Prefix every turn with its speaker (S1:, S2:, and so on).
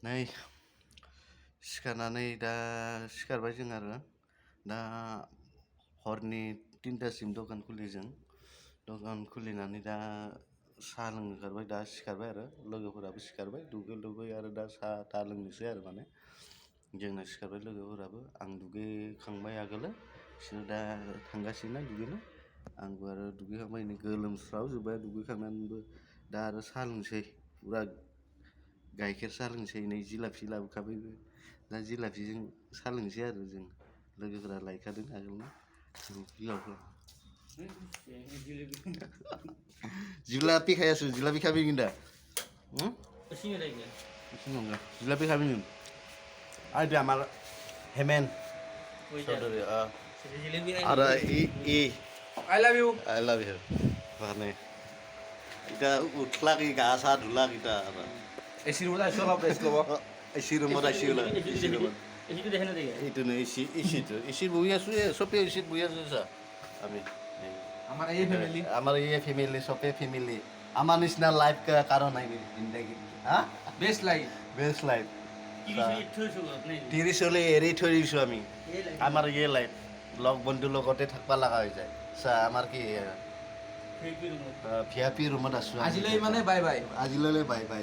S1: नै सिखारनानै दा सिखारबाय जों आरो दा हरनि 3टासिम दखान खुलियो जों दखान खुलिनानै दा साहा लोंनो ओंखारबाय दा सिखारबाय आरो लोगोफोराबो सिखारबाय दुगै आरो दा साहा लोंनोसै आरो माने जोंना सिखारबाय लोगोफोराबो आं दुगैखांबाय आगोलो बिसोर दा थांगासिनो दुगैनो आंबो आरो दुगैखांबाय नै गोलोमस्रावजोब्बाय दुगैखांनानैबो दा आरो साहा लोंसै पुरा गाइखेर साहा लोंसै नै जिलापि लाबोखाबायबो दा जिलापिजों साहा लोंसै आरो जों लोगोफोरा लायखादों आगोलनो जिलापि खायासो जिलापि খাবি কিন্তু জিলাপি খাবি নি আর এটা আমার হেমেন আর ই
S2: I love you.
S1: I love you মানে এটা উঠলা কি গা চা ধুলা কিটা
S2: এসির মধ্যে আসো অলপ রেস্ট লব
S1: এসি ৰুমত আছি ওলা এসি ৰুমত
S3: এসিটো দেখে না দেখে
S1: এইটো নে এসিত বহি আছো চবে এসিত বহি আছো চা আমি
S2: আমার এই ফ্যামিলি
S1: আমার এই ফ্যামিলি চবে ফ্যামিলি আমার নিচিনা লাইফ কারো নাই জিন্দগী হ্যাঁ
S2: বেস্ট লাইফ
S1: বেষ্ট লাইফ
S3: তিরিশ
S1: 30 হলে এৰি থৈ দিছোঁ আমি আমাৰ ইয়ে লাইফ লগ বন্ধুৰ লগতে থাকবা লগা হৈ যায় চা আমাৰ কি ভিআইপি ৰুমত আছোঁ
S2: আজিলৈ মানে বাই বাই
S1: আজিলৈ বাই বাই